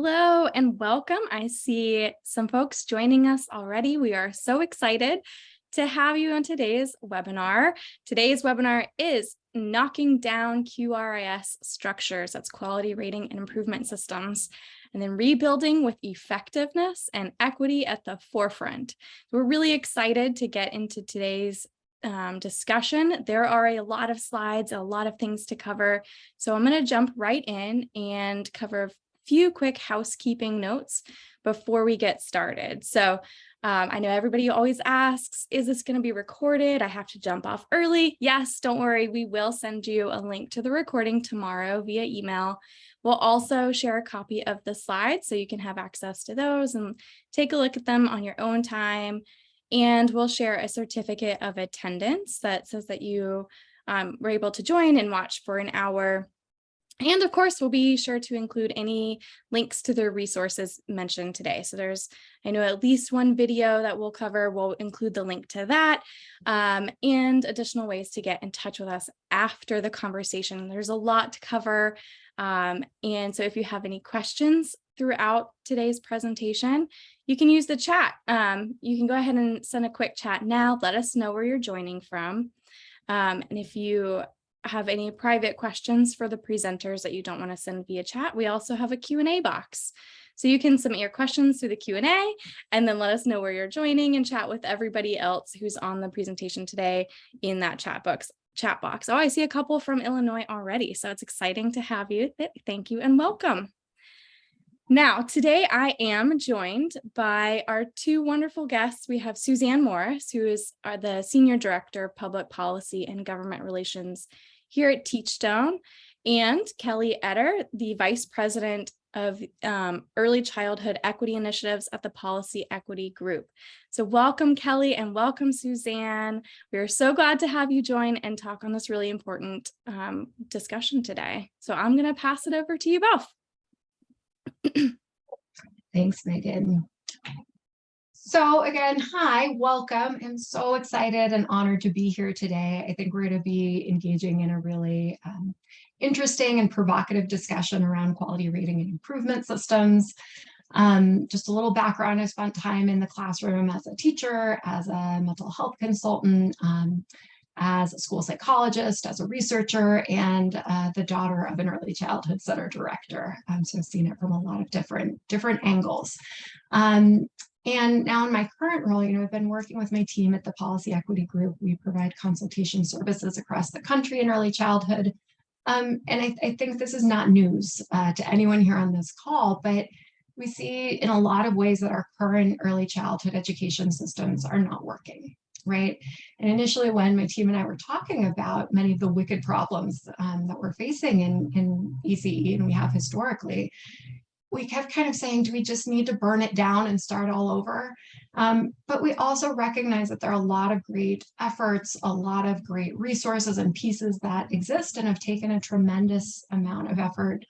Hello and welcome. I see some folks joining us already. We are so excited to have you on today's webinar. Today's webinar is Knocking Down QRIS Structures, that's Quality Rating and Improvement Systems, and then rebuilding with effectiveness and equity at the forefront. We're really excited to get into today's discussion. There are a lot of slides, a lot of things to cover. So I'm going to jump right in and cover few quick housekeeping notes before we get started. So I know everybody always asks, is this going to be recorded? I have to jump off early. Yes, don't worry. We will send you a link to the recording tomorrow via email. We'll also share a copy of the slides so you can have access to those and take a look at them on your own time. And we'll share a certificate of attendance that says that you were able to join and watch for an hour. And of course, we'll be sure to include any links to the resources mentioned today. So there's, I know, at least one video that we'll cover. We'll include the link to that and additional ways to get in touch with us after the conversation. There's a lot to cover. And so if you have any questions throughout today's presentation, you can use the chat. You can go ahead and send a quick chat now. Let us know where you're joining from. And if you have any private questions for the presenters that you don't want to send via chat, we also have a Q&A box. So you can submit your questions through the Q&A and then let us know where you're joining and chat with everybody else who's on the presentation today in that chat box. Oh, I see a couple from Illinois already. So it's exciting to have you. Thank you and welcome. Now, today I am joined by our two wonderful guests. We have Suzanne Morris, who is the Senior Director of Public Policy and Government Relations here at Teachstone, and Kelly Etter, the Vice President of Early Childhood Equity Initiatives at the Policy Equity Group. So welcome, Kelly, and welcome, Suzanne. We are so glad to have you join and talk on this really important discussion today. So I'm going to pass it over to you both. Thanks, Megan. So again, hi, welcome. I'm so excited and honored to be here today. I think we're going to be engaging in a really interesting and provocative discussion around quality rating and improvement systems. Just a little background, I spent time in the classroom as a teacher, as a mental health consultant, as a school psychologist, as a researcher, and the daughter of an early childhood center director. So I've seen it from a lot of different angles. And now in my current role, I've been working with my team at the Policy Equity Group. We provide consultation services across the country in early childhood. And I think this is not news to anyone here on this call, but we see in a lot of ways that our current early childhood education systems are not working. Right. And initially, when my team and I were talking about many of the wicked problems that we're facing in ECE and we have historically, we kept kind of saying, do we just need to burn it down and start all over? But we also recognize that there are a lot of great efforts, a lot of great resources and pieces that exist and have taken a tremendous amount of effort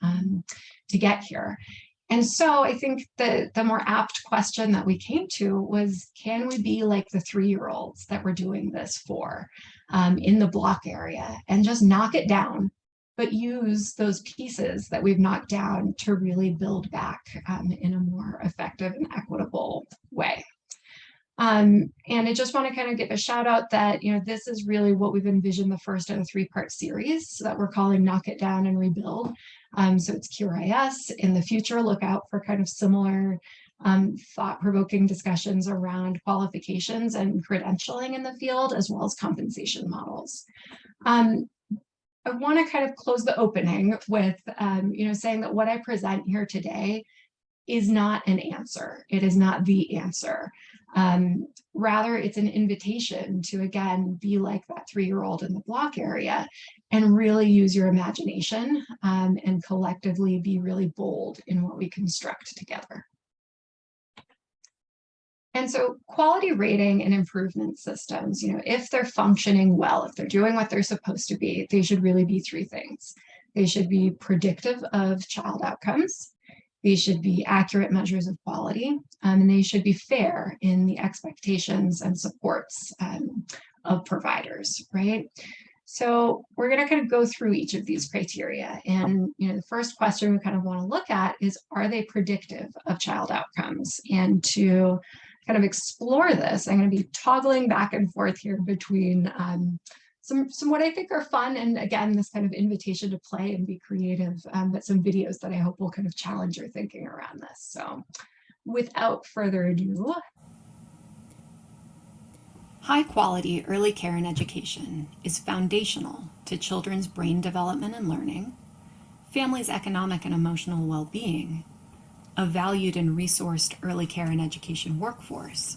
to get here. And so I think the more apt question that we came to was, can we be like the 3-year-olds that we're doing this for in the block area and just knock it down, but use those pieces that we've knocked down to really build back in a more effective and equitable way. And I just want to kind of give a shout out that, this is really what we've envisioned the first in a 3-part series that we're calling Knock It Down and Rebuild. So it's QRIS. In the future, look out for kind of similar thought-provoking discussions around qualifications and credentialing in the field, as well as compensation models. I want to kind of close the opening with, saying that what I present here today is not an answer. It is not the answer. Rather, it's an invitation to, again, be like that 3-year-old in the block area and really use your imagination and collectively be really bold in what we construct together. And so quality rating and improvement systems, if they're functioning well, if they're doing what they're supposed to be, they should really be 3 things. They should be predictive of child outcomes. They should be accurate measures of quality, and they should be fair in the expectations and supports of providers, right? So we're going to kind of go through each of these criteria. And, the first question we kind of want to look at is, are they predictive of child outcomes? And to kind of explore this, I'm going to be toggling back and forth here between some what I think are fun, and again, this kind of invitation to play and be creative, but some videos that I hope will kind of challenge your thinking around this. So without further ado. High-quality early care and education is foundational to children's brain development and learning, families' economic and emotional well-being, a valued and resourced early care and education workforce,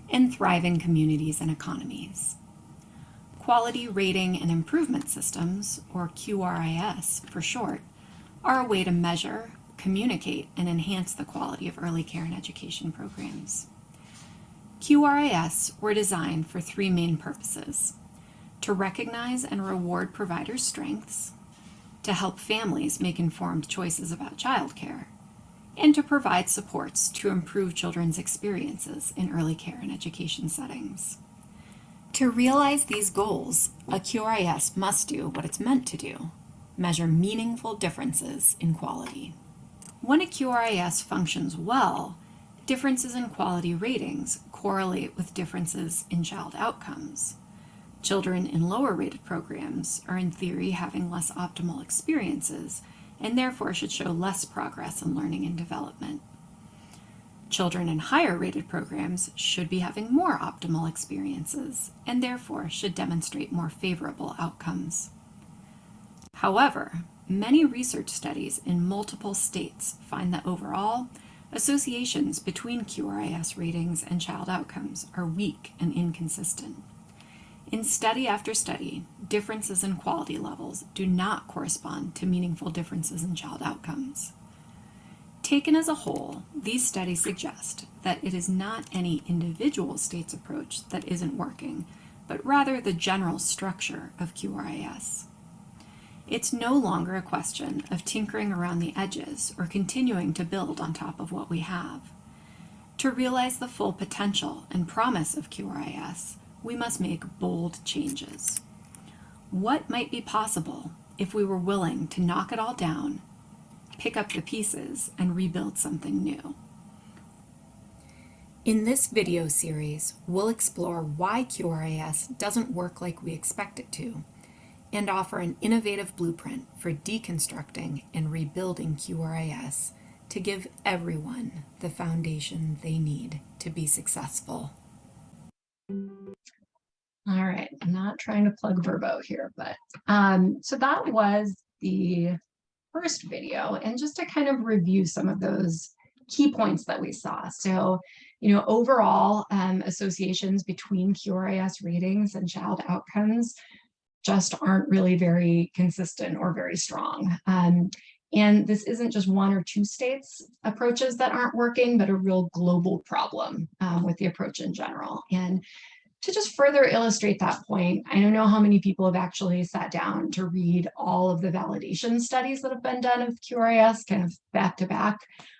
and thriving communities and economies. Quality Rating and Improvement Systems, or QRIS for short, are a way to measure, communicate, and enhance the quality of early care and education programs. QRIS were designed for three main purposes: to recognize and reward providers' strengths, to help families make informed choices about childcare, and to provide supports to improve children's experiences in early care and education settings. To realize these goals, a QRIS must do what it's meant to do: measure meaningful differences in quality. When a QRIS functions well, differences in quality ratings correlate with differences in child outcomes. Children in lower rated programs are in theory having less optimal experiences and therefore should show less progress in learning and development. Children in higher rated programs should be having more optimal experiences and therefore should demonstrate more favorable outcomes. However, many research studies in multiple states find that overall, associations between QRIS ratings and child outcomes are weak and inconsistent. In study after study, differences in quality levels do not correspond to meaningful differences in child outcomes. Taken as a whole, these studies suggest that it is not any individual state's approach that isn't working, but rather the general structure of QRIS. It's no longer a question of tinkering around the edges or continuing to build on top of what we have. To realize the full potential and promise of QRIS, we must make bold changes. What might be possible if we were willing to knock it all down, pick up the pieces, and rebuild something new? In this video series, we'll explore why QRIS doesn't work like we expect it to, and offer an innovative blueprint for deconstructing and rebuilding QRIS to give everyone the foundation they need to be successful. All right, I'm not trying to plug Verbo here, but so that was the first video, and just to kind of review some of those key points that we saw. So, overall associations between QRIS ratings and child outcomes just aren't really very consistent or very strong. And this isn't just one or two states' approaches that aren't working, but a real global problem with the approach in general. And to just further illustrate that point, I don't know how many people have actually sat down to read all of the validation studies that have been done of QRIS kind of back to back,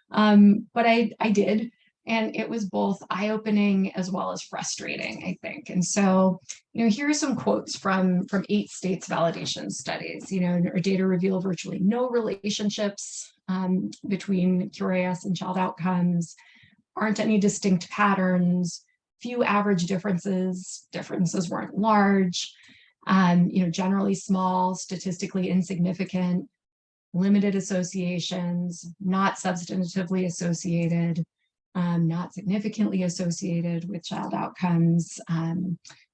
but I did. And it was both eye-opening as well as frustrating, I think. And so, here are some quotes from 8 states' validation studies. Our data reveal virtually no relationships between QRIS and child outcomes, aren't any distinct patterns, few average differences weren't large, generally small, statistically insignificant, limited associations, not substantively associated, not significantly associated with child outcomes,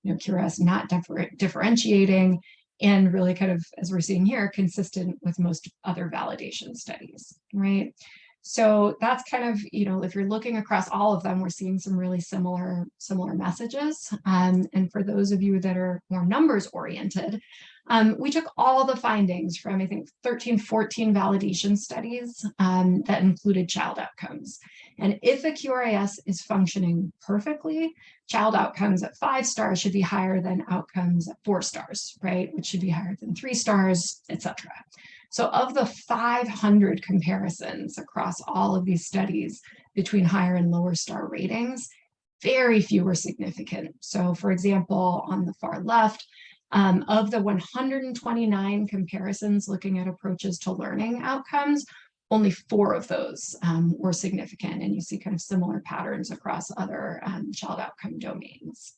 QRIS not differentiating, and really kind of, as we're seeing here, consistent with most other validation studies, right? So that's kind of, if you're looking across all of them, we're seeing some really similar messages. And for those of you that are more numbers oriented, we took all the findings from, I think, 13, 14 validation studies that included child outcomes. And if a QRIS is functioning perfectly, child outcomes at 5 stars should be higher than outcomes at 4 stars, right? Which should be higher than 3 stars, etc. So of the 500 comparisons across all of these studies between higher and lower star ratings, very few were significant. So for example, on the far left, Of the 129 comparisons looking at approaches to learning outcomes, only 4 of those were significant, and you see kind of similar patterns across other child outcome domains.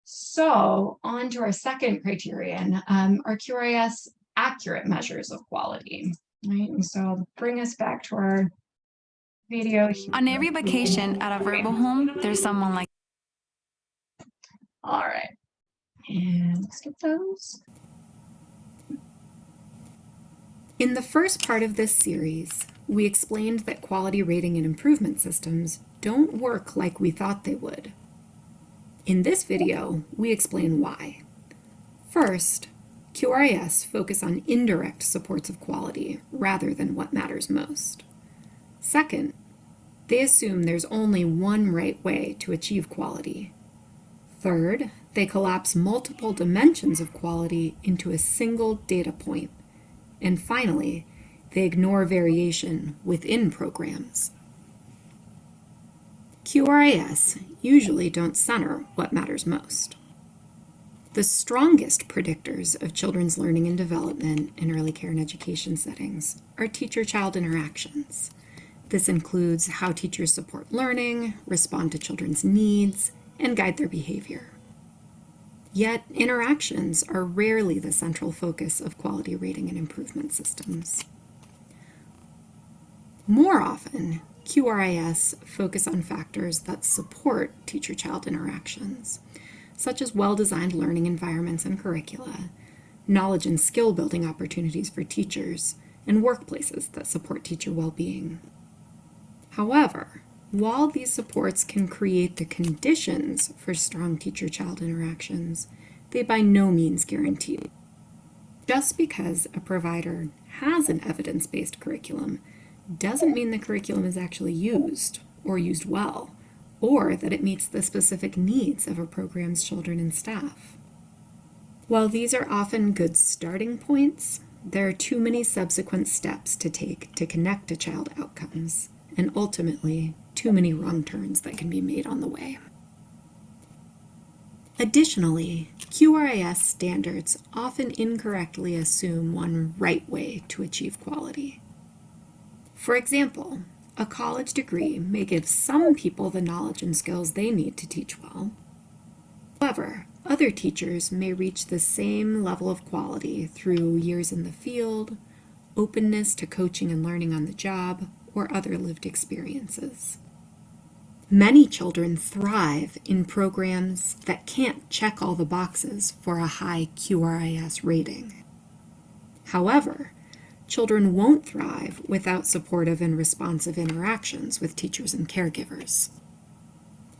So on to our second criterion, are QRIS accurate measures of quality, right? And so I'll bring us back to our video here. On every vacation at a verbal home, there's someone like. All right, and let's get those. In the first part of this series, we explained that quality rating and improvement systems don't work like we thought they would. In this video, we explain why. First, QRIS focus on indirect supports of quality rather than what matters most. Second, they assume there's only one right way to achieve quality. Third, they collapse multiple dimensions of quality into a single data point. And finally, they ignore variation within programs. QRIS usually don't center what matters most. The strongest predictors of children's learning and development in early care and education settings are teacher-child interactions. This includes how teachers support learning, respond to children's needs, and guide their behavior. Yet, interactions are rarely the central focus of quality rating and improvement systems. More often, QRIS focus on factors that support teacher-child interactions, such as well-designed learning environments and curricula, knowledge and skill-building opportunities for teachers, and workplaces that support teacher well-being. However, while these supports can create the conditions for strong teacher-child interactions, they by no means guarantee it. Just because a provider has an evidence-based curriculum doesn't mean the curriculum is actually used or used well, or that it meets the specific needs of a program's children and staff. While these are often good starting points, there are too many subsequent steps to take to connect to child outcomes, and ultimately, too many wrong turns that can be made on the way. Additionally, QRIS standards often incorrectly assume one right way to achieve quality. For example, a college degree may give some people the knowledge and skills they need to teach well. However, other teachers may reach the same level of quality through years in the field, openness to coaching and learning on the job, or other lived experiences. Many children thrive in programs that can't check all the boxes for a high QRIS rating. However, children won't thrive without supportive and responsive interactions with teachers and caregivers.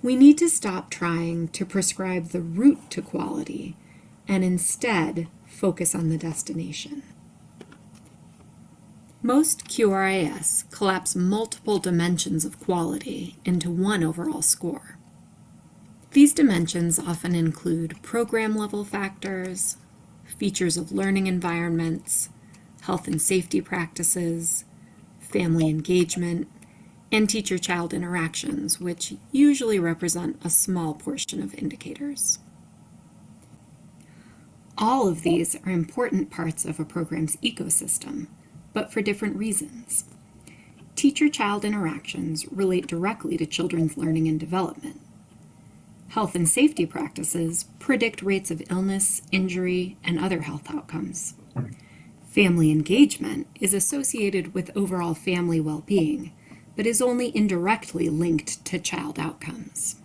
We need to stop trying to prescribe the route to quality and instead focus on the destination. Most QRIS collapse multiple dimensions of quality into one overall score. These dimensions often include program-level factors, features of learning environments, health and safety practices, family engagement, and teacher-child interactions, which usually represent a small portion of indicators. All of these are important parts of a program's ecosystem, but for different reasons. Teacher-child interactions relate directly to children's learning and development. Health and safety practices predict rates of illness, injury, and other health outcomes. Family engagement is associated with overall family well-being, but is only indirectly linked to child outcomes.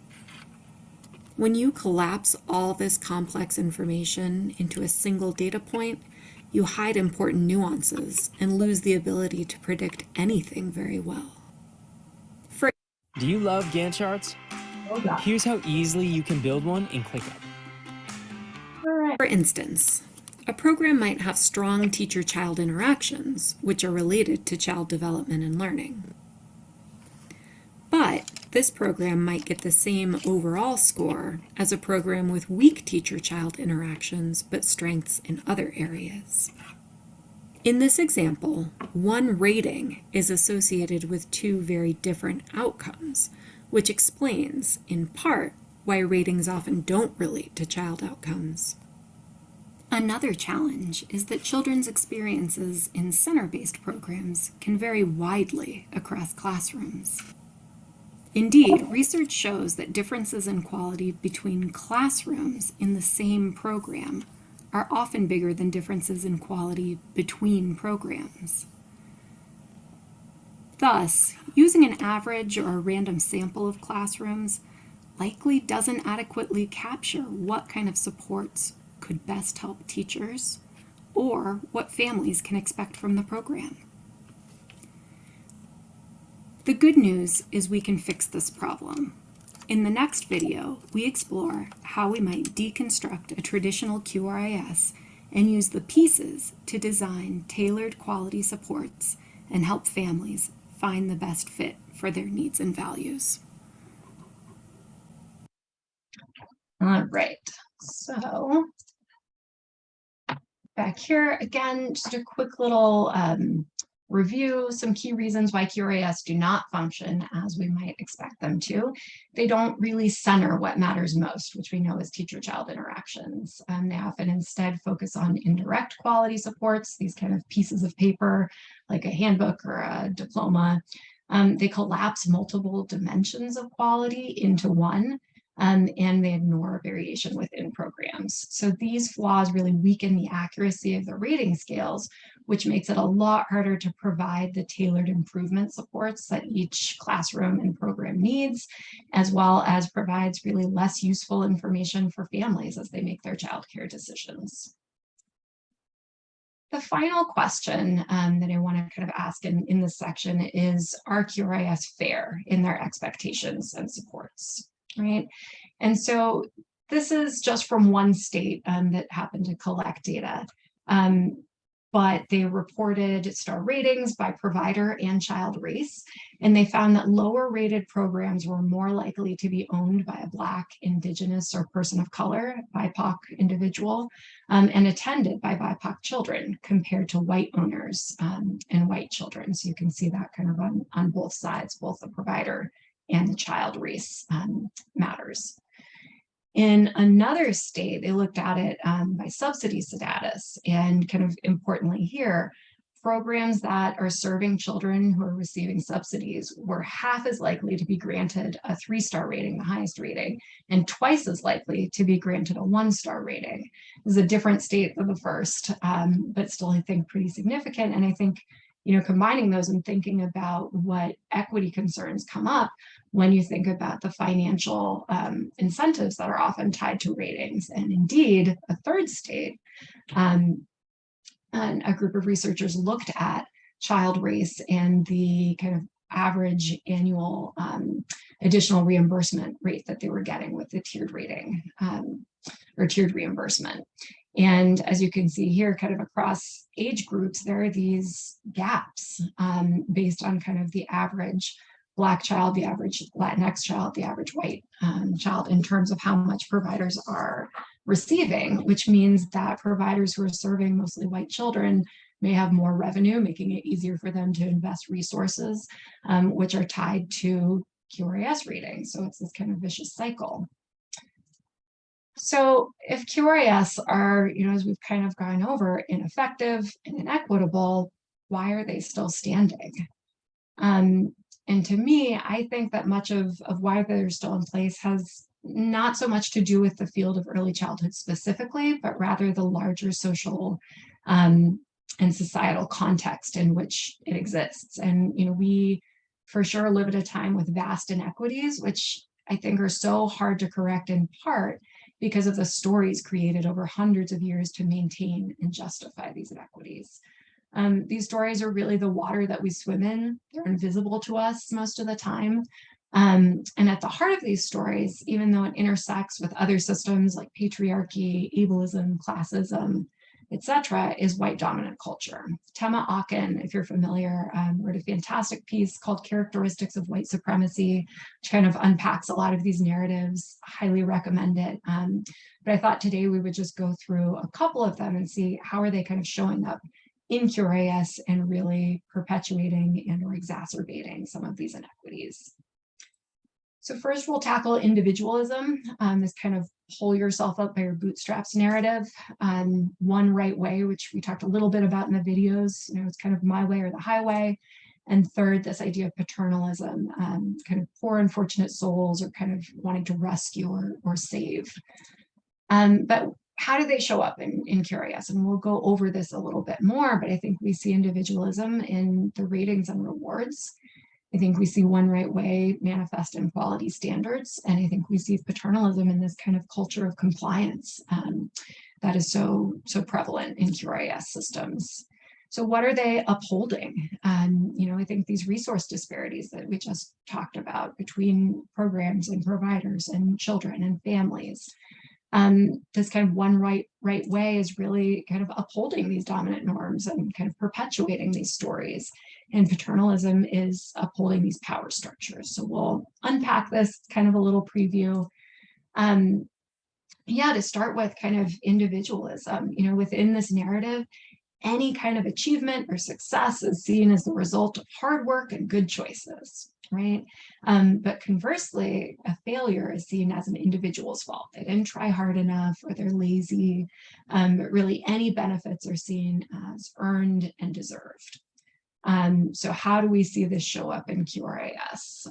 When you collapse all this complex information into a single data point, you hide important nuances and lose the ability to predict anything very well. Do you love Gantt charts? Here's how easily you can build one in ClickUp. For instance, a program might have strong teacher-child interactions, which are related to child development and learning. But this program might get the same overall score as a program with weak teacher-child interactions but strengths in other areas. In this example, one rating is associated with two very different outcomes, which explains, in part, why ratings often don't relate to child outcomes. Another challenge is that children's experiences in center-based programs can vary widely across classrooms. Indeed, research shows that differences in quality between classrooms in the same program are often bigger than differences in quality between programs. Thus, using an average or a random sample of classrooms likely doesn't adequately capture what kind of supports could best help teachers or what families can expect from the program. The good news is we can fix this problem. In the next video, we explore how we might deconstruct a traditional QRIS and use the pieces to design tailored quality supports and help families find the best fit for their needs and values. All right, so back here again, just a quick little review, some key reasons why QRIS do not function as we might expect them to. They don't really center what matters most, which we know is teacher-child interactions. They often instead focus on indirect quality supports, these kind of pieces of paper, like a handbook or a diploma. They collapse multiple dimensions of quality into one, and they ignore variation within programs. So these flaws really weaken the accuracy of the rating scales, which makes it a lot harder to provide the tailored improvement supports that each classroom and program needs, as well as provides really less useful information for families as they make their childcare decisions. The final question that I want to kind of ask in this section is, are QRIS fair in their expectations and supports? Right. And so this is just from one state that happened to collect data, but they reported star ratings by provider and child race, and they found that lower rated programs were more likely to be owned by a Black, Indigenous, or person of color, BIPOC individual, and attended by BIPOC children compared to white owners and white children. So you can see that kind of on both sides, both the provider and the child race matters. In another state, they looked at it by subsidy status, and kind of importantly here, programs that are serving children who are receiving subsidies were half as likely to be granted a 3-star rating, the highest rating, and twice as likely to be granted a 1-star rating. This is a different state than the first, but still I think pretty significant. And I think, you know, combining those and thinking about what equity concerns come up when you think about the financial incentives that are often tied to ratings. And indeed, a third state, and a group of researchers looked at child race and the kind of average annual additional reimbursement rate that they were getting with the tiered rating or tiered reimbursement. And as you can see here, kind of across age groups, there are these gaps based on kind of the average Black child, the average Latinx child, the average white child in terms of how much providers are receiving, which means that providers who are serving mostly white children may have more revenue, making it easier for them to invest resources, which are tied to QRIS ratings. So it's this kind of vicious cycle. So if QRIS are, you know, as we've kind of gone over, ineffective and inequitable, why are they still standing? And to me, I think that much of why they're still in place has not so much to do with the field of early childhood specifically, but rather the larger social and societal context in which it exists. And, you know, we for sure live at a time with vast inequities, which I think are so hard to correct in part because of the stories created over hundreds of years to maintain and justify these inequities. These stories are really the water that we swim in. They're invisible to us most of the time. And at the heart of these stories, even though it intersects with other systems like patriarchy, ableism, classism, etc., is white dominant culture. Tema Akin, if you're familiar, wrote a fantastic piece called Characteristics of White Supremacy, which kind of unpacks a lot of these narratives. Highly recommend it. But I thought today we would just go through a couple of them and see how are they kind of showing up in QRIS and really perpetuating and or exacerbating some of these inequities. So first we'll tackle individualism, this kind of pull yourself up by your bootstraps narrative. One right way, which we talked a little bit about in the videos, it's kind of my way or the highway. And third, this idea of paternalism, kind of poor unfortunate souls or kind of wanting to rescue or save. But how do they show up in QRIS? And we'll go over this a little bit more, but I think we see individualism in the ratings and rewards. I think we see one right way manifest in quality standards. And I think we see paternalism in this kind of culture of compliance that is so prevalent in QRIS systems. So what are they upholding? I think these resource disparities that we just talked about between programs and providers and children and families. This kind of one right way is really kind of upholding these dominant norms and kind of perpetuating these stories. And paternalism is upholding these power structures. So we'll unpack this, kind of a little preview. To start with kind of individualism, within this narrative, any kind of achievement or success is seen as the result of hard work and good choices, right? But conversely, a failure is seen as an individual's fault. They didn't try hard enough or they're lazy, but really any benefits are seen as earned and deserved. So how do we see this show up in QRIS?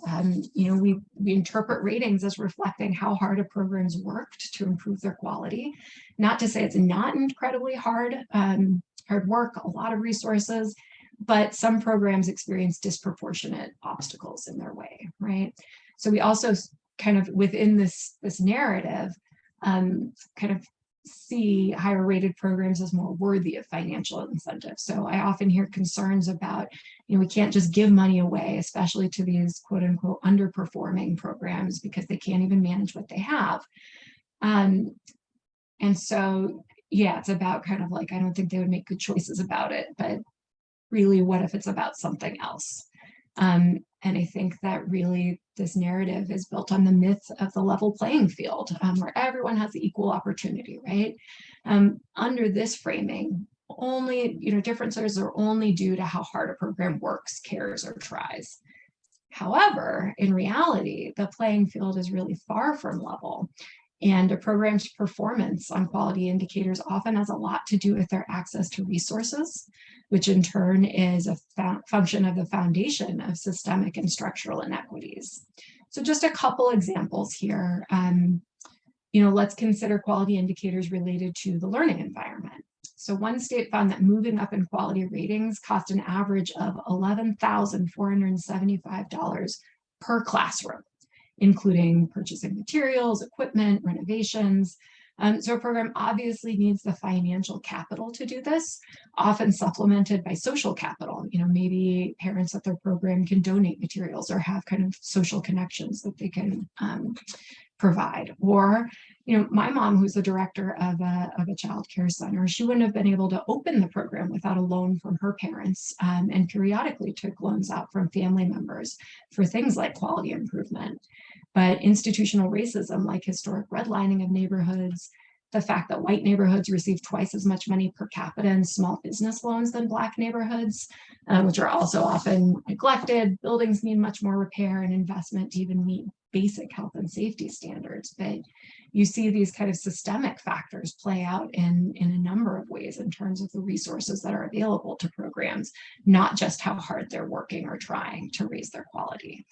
We interpret ratings as reflecting how hard a program's worked to improve their quality. Not to say it's not incredibly hard work, a lot of resources, but some programs experience disproportionate obstacles in their way, right? So we also kind of within this narrative, kind of see higher rated programs as more worthy of financial incentives. So I often hear concerns about, we can't just give money away, especially to these quote unquote underperforming programs because they can't even manage what they have. And so, it's about kind of like, I don't think they would make good choices about it, but really what if it's about something else? And I think that really this narrative is built on the myth of the level playing field, where everyone has equal opportunity, right? Under this framing, only, differences are only due to how hard a program works, cares, or tries. However, in reality, the playing field is really far from level. And a program's performance on quality indicators often has a lot to do with their access to resources, which in turn is a function of the foundation of systemic and structural inequities. So just a couple examples here. Let's consider quality indicators related to the learning environment. So one state found that moving up in quality ratings cost an average of $11,475 per classroom, including purchasing materials, equipment, renovations. So a program obviously needs the financial capital to do this, often supplemented by social capital. Maybe parents at their program can donate materials or have kind of social connections that they can provide. Or, my mom, who's the director of a child care center, she wouldn't have been able to open the program without a loan from her parents, and periodically took loans out from family members for things like quality improvement. But institutional racism, like historic redlining of neighborhoods, the fact that white neighborhoods receive twice as much money per capita in small business loans than Black neighborhoods, which are also often neglected. Buildings need much more repair and investment to even meet basic health and safety standards. But you see these kind of systemic factors play out in a number of ways in terms of the resources that are available to programs, not just how hard they're working or trying to raise their quality.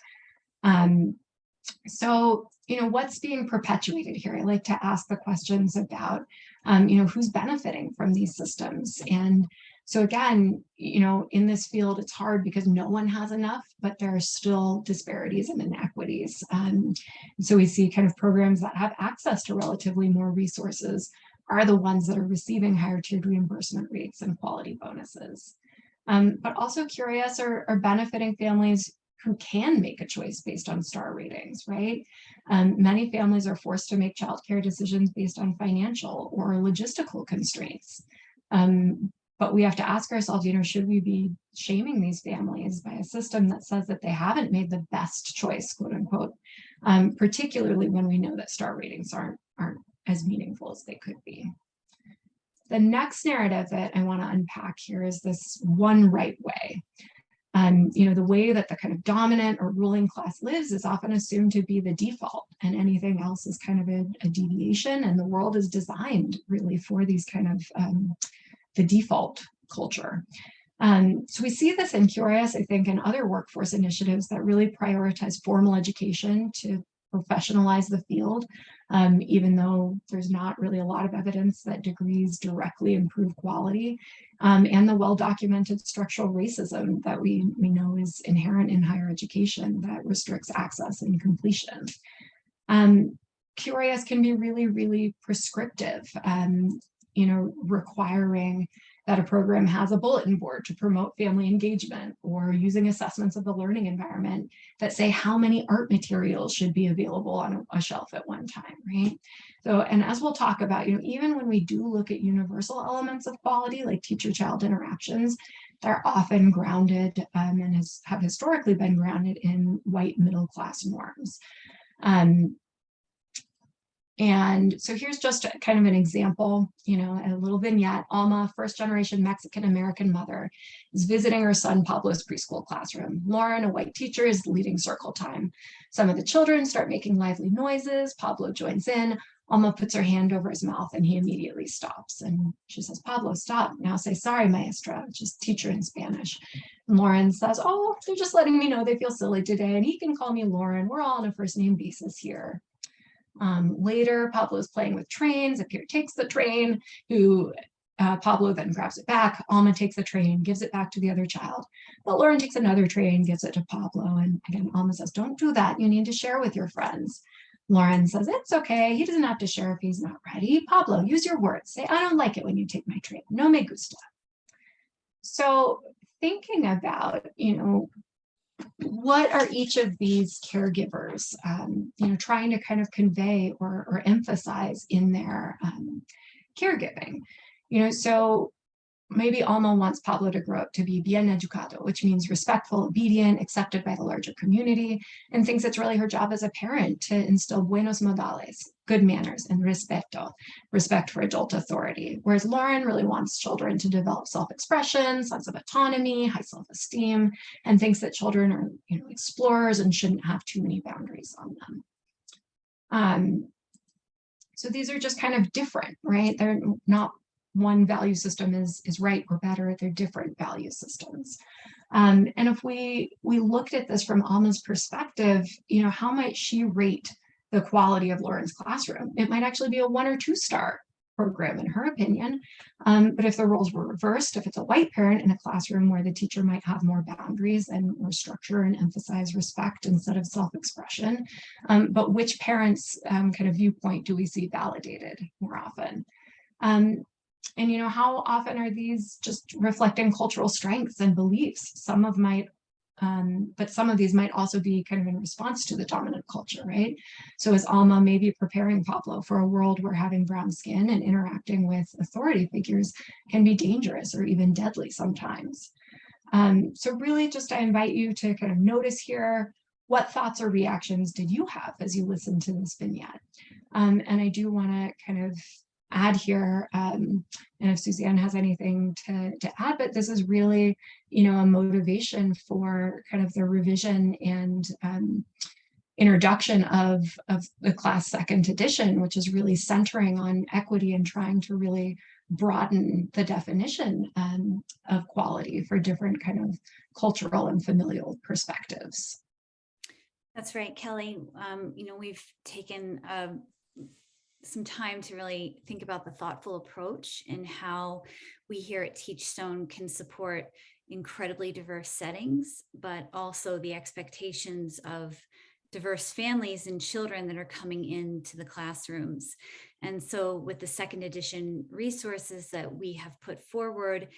So, what's being perpetuated here? I like to ask the questions about, who's benefiting from these systems. And so again, in this field, it's hard because no one has enough, but there are still disparities and inequities. So we see kind of programs that have access to relatively more resources are the ones that are receiving higher tiered reimbursement rates and quality bonuses. But also QRIS are benefiting families who can make a choice based on star ratings, right? Many families are forced to make childcare decisions based on financial or logistical constraints. But we have to ask ourselves, should we be shaming these families by a system that says that they haven't made the best choice, quote unquote, particularly when we know that star ratings aren't as meaningful as they could be. The next narrative that I want to unpack here is this one right way. The way that the kind of dominant or ruling class lives is often assumed to be the default, and anything else is kind of a deviation, and the world is designed really for these kind of the default culture. So we see this in QRIS, I think, and other workforce initiatives that really prioritize formal education to professionalize the field, even though there's not really a lot of evidence that degrees directly improve quality, and the well-documented structural racism that we know is inherent in higher education that restricts access and completion. QRIS can be really, really prescriptive, requiring that a program has a bulletin board to promote family engagement, or using assessments of the learning environment that say how many art materials should be available on a shelf at one time, right? So, and as we'll talk about, even when we do look at universal elements of quality, like teacher-child interactions, they're often grounded and have historically been grounded in white middle-class norms. And so here's just kind of an example, a little vignette. Alma, first-generation Mexican-American mother, is visiting her son Pablo's preschool classroom. Lauren, a white teacher, is leading circle time. Some of the children start making lively noises. Pablo joins in. Alma puts her hand over his mouth and he immediately stops. And she says, "Pablo, stop. Now say sorry, maestra," which is teacher in Spanish. And Lauren says, "Oh, they're just letting me know they feel silly today, and he can call me Lauren. We're all on a first-name basis here." Later, Pablo is playing with trains. A peer takes the train, Pablo then grabs it back. Alma takes the train, gives it back to the other child. But Lauren takes another train, gives it to Pablo. And again, Alma says, "Don't do that. You need to share with your friends." Lauren says, "It's okay. He doesn't have to share if he's not ready. Pablo, use your words. Say, 'I don't like it when you take my train. No me gusta.'" So thinking about, what are each of these caregivers, trying to kind of convey or emphasize in their caregiving? So maybe Alma wants Pablo to grow up to be bien educado, which means respectful, obedient, accepted by the larger community, and thinks it's really her job as a parent to instill buenos modales, good manners, and respeto, respect for adult authority. Whereas Lauren really wants children to develop self-expression, sense of autonomy, high self-esteem, and thinks that children are, explorers and shouldn't have too many boundaries on them. So these are just kind of different, right? They're not one value system is right or better. They're different value systems. And if we looked at this from Alma's perspective, how might she rate the quality of Lauren's classroom? It might actually be a 1 or 2 star program in her opinion. But if the roles were reversed, if it's a white parent in a classroom where the teacher might have more boundaries and more structure and emphasize respect instead of self-expression, but which parents' kind of viewpoint do we see validated more often? And how often are these just reflecting cultural strengths and beliefs? But some of these might also be kind of in response to the dominant culture, right? So is Alma maybe preparing Pablo for a world where having brown skin and interacting with authority figures can be dangerous or even deadly sometimes? So really just I invite you to kind of notice here, what thoughts or reactions did you have as you listened to this vignette? And I do want to kind of add here, and if Suzanne has anything to add, but this is really, a motivation for kind of the revision and introduction of the class second edition, which is really centering on equity and trying to really broaden the definition of quality for different kind of cultural and familial perspectives. That's right, Kelly. We've taken some time to really think about the thoughtful approach and how we here at Teachstone can support incredibly diverse settings, but also the expectations of diverse families and children that are coming into the classrooms. And so with the second edition resources that we have put forward,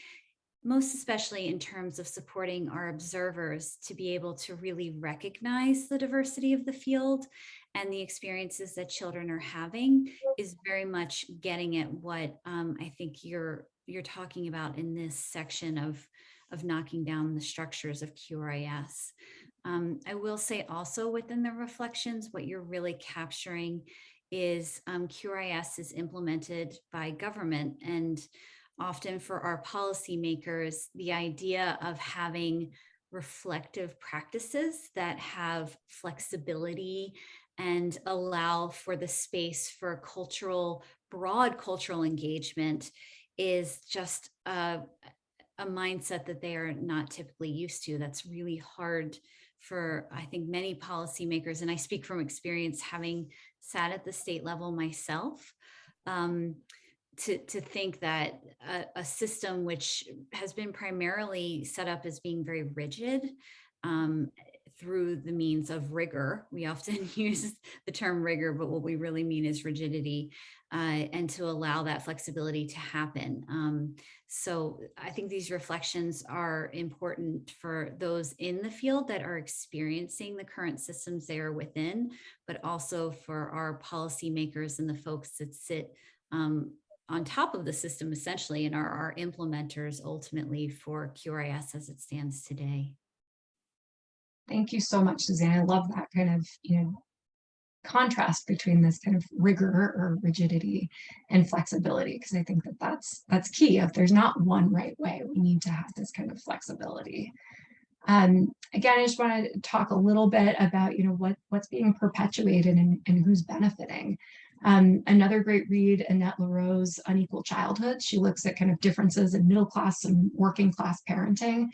most especially in terms of supporting our observers to be able to really recognize the diversity of the field and the experiences that children are having, is very much getting at what I think you're talking about in this section of knocking down the structures of QRIS. I will say also within the reflections, what you're really capturing is QRIS is implemented by government, and often for our policymakers, the idea of having reflective practices that have flexibility and allow for the space for broad cultural engagement is just a mindset that they are not typically used to. That's really hard for, I think, many policymakers. And I speak from experience, having sat at the state level myself, to think that a system which has been primarily set up as being very rigid, through the means of rigor. We often use the term rigor, but what we really mean is rigidity, and to allow that flexibility to happen. So I think these reflections are important for those in the field that are experiencing the current systems they are within, but also for our policymakers and the folks that sit on top of the system essentially and are our implementers ultimately for QRIS as it stands today. Thank you so much, Suzanne. I love that kind of, contrast between this kind of rigor or rigidity and flexibility, because I think that that's key. If there's not one right way, we need to have this kind of flexibility. Again, I just want to talk a little bit about, what's being perpetuated and who's benefiting. Another great read, Annette Leroux's Unequal Childhood. She looks at kind of differences in middle class and working class parenting,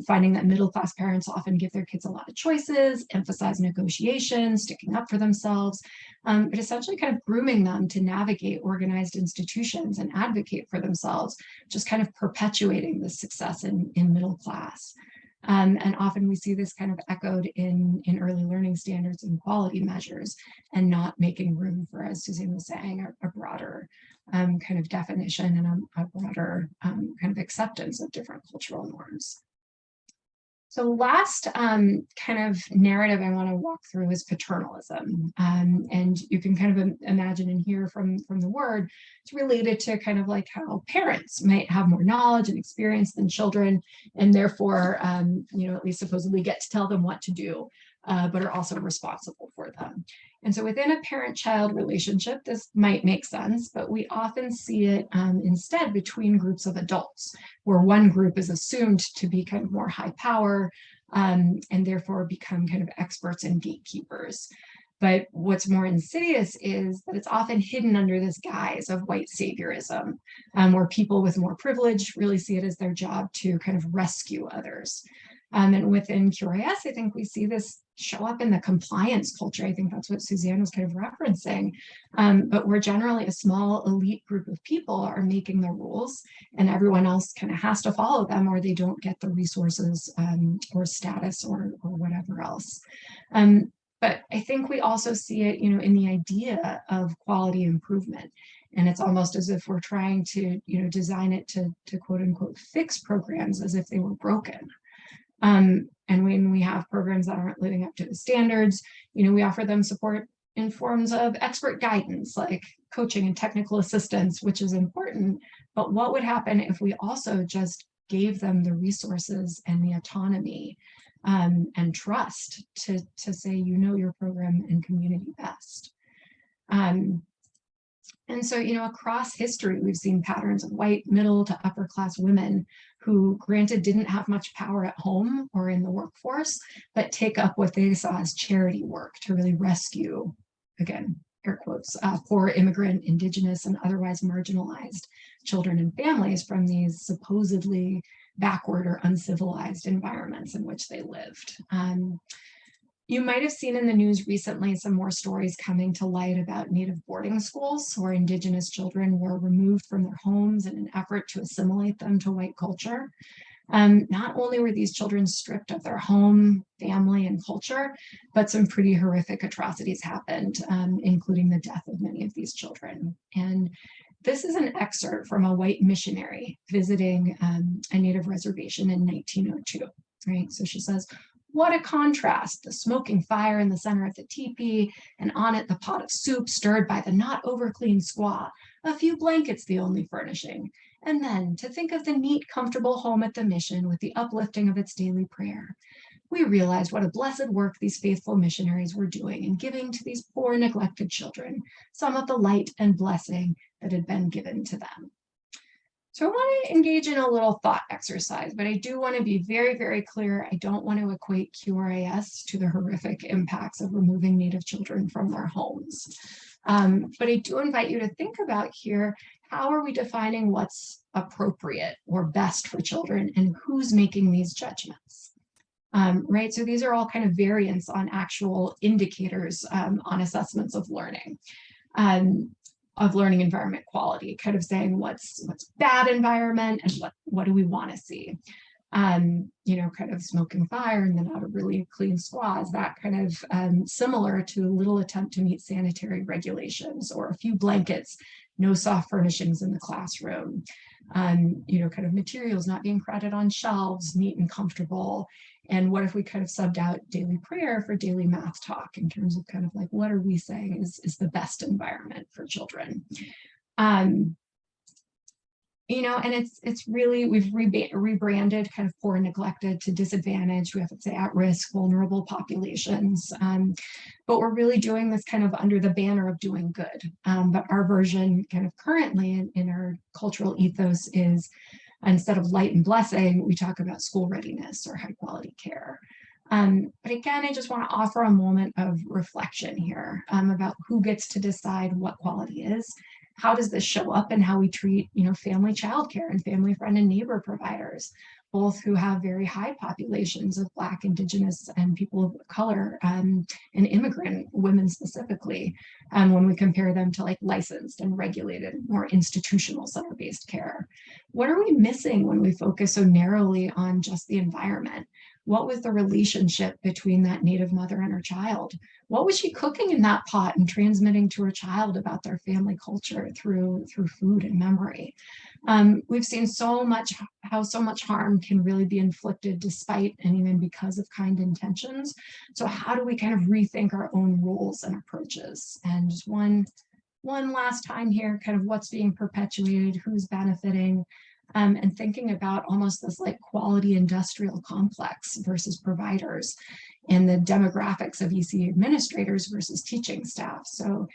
finding that middle class parents often give their kids a lot of choices, emphasize negotiation, sticking up for themselves, but essentially kind of grooming them to navigate organized institutions and advocate for themselves, just kind of perpetuating the success in middle class. And often we see this kind of echoed in early learning standards and quality measures, and not making room for, as Suzanne was saying, a broader kind of definition and a broader kind of acceptance of different cultural norms. So last kind of narrative I want to walk through is paternalism. And you can kind of imagine and hear from the word, it's related to kind of like how parents might have more knowledge and experience than children, and therefore, at least supposedly get to tell them what to do, but are also responsible for them. And so within a parent-child relationship, this might make sense, but we often see it instead between groups of adults, where one group is assumed to be kind of more high power, and therefore become kind of experts and gatekeepers. But what's more insidious is that it's often hidden under this guise of white saviorism, where people with more privilege really see it as their job to kind of rescue others. And within QRIS, I think we see this show up in the compliance culture. I think that's what Suzanne was kind of referencing. But where generally a small elite group of people are making the rules, and everyone else kind of has to follow them, or they don't get the resources or status or whatever else. But I think we also see it, in the idea of quality improvement. And it's almost as if we're trying to, design it to quote unquote fix programs as if they were broken. And when we have programs that aren't living up to the standards, we offer them support in forms of expert guidance, like coaching and technical assistance, which is important. But what would happen if we also just gave them the resources and the autonomy and trust to say, your program and community best? And so, across history, we've seen patterns of white, middle to upper class women who, granted, didn't have much power at home or in the workforce, but take up what they saw as charity work to really rescue, again, air quotes, poor immigrant, indigenous, and otherwise marginalized children and families from these supposedly backward or uncivilized environments in which they lived. You might have seen in the news recently some more stories coming to light about Native boarding schools where Indigenous children were removed from their homes in an effort to assimilate them to white culture. Not only were these children stripped of their home, family, and culture, but some pretty horrific atrocities happened, including the death of many of these children. And this is an excerpt from a white missionary visiting a Native reservation in 1902, right? So she says, "What a contrast, the smoking fire in the center of the teepee, and on it the pot of soup stirred by the not over-clean squaw, a few blankets the only furnishing. And then to think of the neat, comfortable home at the mission with the uplifting of its daily prayer. We realized what a blessed work these faithful missionaries were doing in giving to these poor, neglected children some of the light and blessing that had been given to them." So I want to engage in a little thought exercise, but I do want to be very, very clear. I don't want to equate QRIS to the horrific impacts of removing Native children from their homes. But I do invite you to think about here, how are we defining what's appropriate or best for children and who's making these judgments? Right, so these are all kind of variants on actual indicators on assessments of learning environment quality, kind of saying what's bad environment and what do we want to see. You know, kind of smoking fire and then out of really clean squads, that kind of similar to a little attempt to meet sanitary regulations, or a few blankets, no soft furnishings in the classroom. You know, kind of materials not being crowded on shelves, neat and comfortable. And what if we kind of subbed out daily prayer for daily math talk in terms of kind of like, what are we saying is the best environment for children? You know, and it's really, we've rebranded kind of poor and neglected to disadvantaged. We have to say at risk, vulnerable populations. But we're really doing this kind of under the banner of doing good. But our version kind of currently in our cultural ethos is, instead of light and blessing, we talk about school readiness or high quality care. But again, I just want to offer a moment of reflection here about who gets to decide what quality is. How does this show up in how we treat, you know, family childcare and family friend and neighbor providers, both who have very high populations of Black, Indigenous, and people of color and immigrant women specifically, when we compare them to like licensed and regulated, more institutional center-based care. What are we missing when we focus so narrowly on just the environment? What was the relationship between that Native mother and her child? What was she cooking in that pot and transmitting to her child about their family culture through food and memory? We've seen how so much harm can really be inflicted despite and even because of kind intentions. So how do we kind of rethink our own roles and approaches? And just one last time here, kind of what's being perpetuated, who's benefiting, and thinking about almost this like quality industrial complex versus providers, and the demographics of EC administrators versus teaching staff. So,